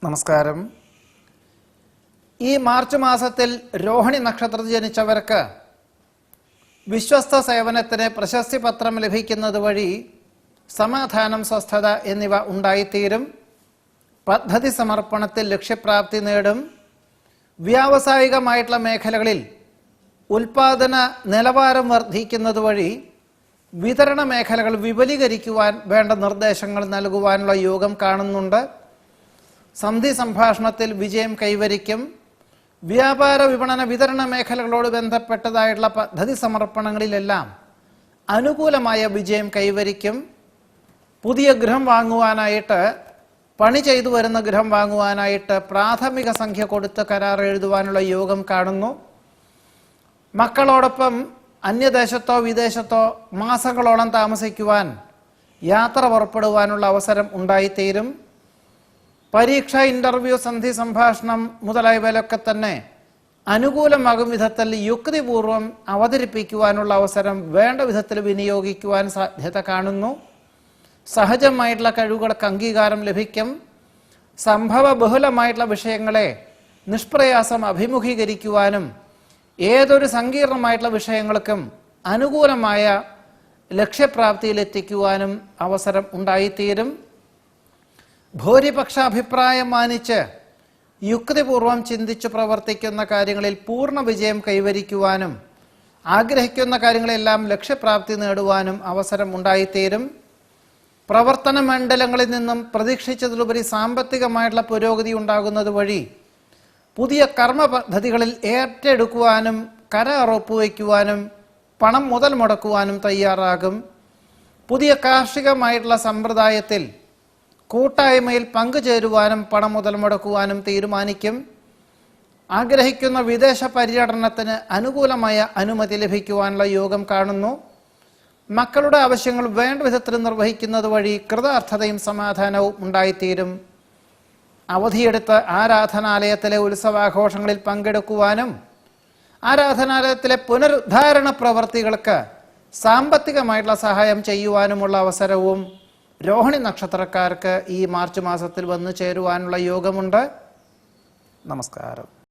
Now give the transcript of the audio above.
നമസ്കാരം. ഈ മാർച്ച് മാസത്തിൽ രോഹിണി നക്ഷത്രത്തിൽ ജനിച്ചവർക്ക് വിശ്വസ്ത സേവനത്തിന് പ്രശസ്തി പത്രം ലഭിക്കുന്നത് വഴി സമാധാനം, സ്വസ്ഥത എന്നിവ ഉണ്ടായിത്തീരും. പദ്ധതി സമർപ്പണത്തിൽ ലക്ഷ്യപ്രാപ്തി നേടും. വ്യാവസായികമായിട്ടുള്ള മേഖലകളിൽ ഉൽപാദന നിലവാരം വർദ്ധിക്കുന്നത് വഴി വിതരണ മേഖലകൾ വിപുലീകരിക്കുവാൻ വേണ്ട നിർദ്ദേശങ്ങൾ നൽകുവാനുള്ള യോഗം കാണുന്നുണ്ട്. സന്ധി സംഭാഷണത്തിൽ വിജയം കൈവരിക്കും. വ്യാപാര, വിപണന, വിതരണ മേഖലകളോട് ബന്ധപ്പെട്ടതായിട്ടുള്ള പദ്ധതി സമർപ്പണങ്ങളിലെല്ലാം അനുകൂലമായ വിജയം കൈവരിക്കും. പുതിയ ഗൃഹം വാങ്ങുവാനായിട്ട്, പണി ചെയ്തു വരുന്ന ഗൃഹം വാങ്ങുവാനായിട്ട് പ്രാഥമിക സംഖ്യ കൊടുത്ത് കരാർ എഴുതുവാനുള്ള യോഗം കാണുന്നു. മക്കളോടൊപ്പം അന്യദേശത്തോ വിദേശത്തോ മാസങ്ങളോളം താമസിക്കുവാൻ, യാത്ര പുറപ്പെടുവാനുള്ള അവസരം ഉണ്ടായിത്തീരും. പരീക്ഷ, ഇൻ്റർവ്യൂ, സന്ധി സംഭാഷണം മുതലായവയിലൊക്കെ തന്നെ അനുകൂലമാകും വിധത്തിൽ യുക്തിപൂർവം അവതരിപ്പിക്കുവാനുള്ള അവസരം വേണ്ട വിധത്തിൽ വിനിയോഗിക്കുവാൻ സാധ്യത കാണുന്നു. സഹജമായിട്ടുള്ള കഴിവുകൾക്ക് അംഗീകാരം ലഭിക്കും. സംഭവ ബഹുലമായിട്ടുള്ള വിഷയങ്ങളെ നിഷ്പ്രയാസം അഭിമുഖീകരിക്കുവാനും ഏതൊരു സങ്കീർണമായിട്ടുള്ള വിഷയങ്ങൾക്കും അനുകൂലമായ ലക്ഷ്യപ്രാപ്തിയിലെത്തിക്കുവാനും അവസരം ഉണ്ടായിത്തീരും. ഭൂരിപക്ഷ അഭിപ്രായം മാനിച്ച് യുക്തിപൂർവം ചിന്തിച്ചു പ്രവർത്തിക്കുന്ന കാര്യങ്ങളിൽ പൂർണ്ണ വിജയം കൈവരിക്കുവാനും ആഗ്രഹിക്കുന്ന കാര്യങ്ങളെല്ലാം ലക്ഷ്യപ്രാപ്തി നേടുവാനും അവസരം ഉണ്ടായിത്തീരും. പ്രവർത്തന മണ്ഡലങ്ങളിൽ നിന്നും പ്രതീക്ഷിച്ചതിലുപരി സാമ്പത്തികമായിട്ടുള്ള പുരോഗതി ഉണ്ടാകുന്നത് വഴി പുതിയ കർമ്മ പദ്ധതികളിൽ ഏറ്റെടുക്കുവാനും കരാർ ഒപ്പുവയ്ക്കുവാനും പണം മുതൽ മുടക്കുവാനും തയ്യാറാകും. പുതിയ കാർഷികമായിട്ടുള്ള സമ്പ്രദായത്തിൽ കൂട്ടായ്മയിൽ പങ്കുചേരുവാനും പണം മുതൽ മുടക്കുവാനും തീരുമാനിക്കും. ആഗ്രഹിക്കുന്ന വിദേശ പര്യടനത്തിന് അനുകൂലമായ അനുമതി ലഭിക്കുവാനുള്ള യോഗം കാണുന്നു. മക്കളുടെ ആവശ്യങ്ങൾ വേണ്ട വിധത്തിൽ നിർവഹിക്കുന്നത് വഴി കൃതാർത്ഥതയും സമാധാനവും ഉണ്ടായിത്തീരും. അവധിയെടുത്ത് ആരാധനാലയത്തിലെ ഉത്സവാഘോഷങ്ങളിൽ പങ്കെടുക്കുവാനും ആരാധനാലയത്തിലെ പുനരുദ്ധാരണ പ്രവർത്തികൾക്ക് സാമ്പത്തികമായിട്ടുള്ള സഹായം ചെയ്യുവാനുമുള്ള അവസരവും രോഹിണി നക്ഷത്രക്കാർക്ക് ഈ മാർച്ച് മാസത്തിൽ വന്നു ചേരുവാനുള്ള യോഗമുണ്ട്. നമസ്കാരം.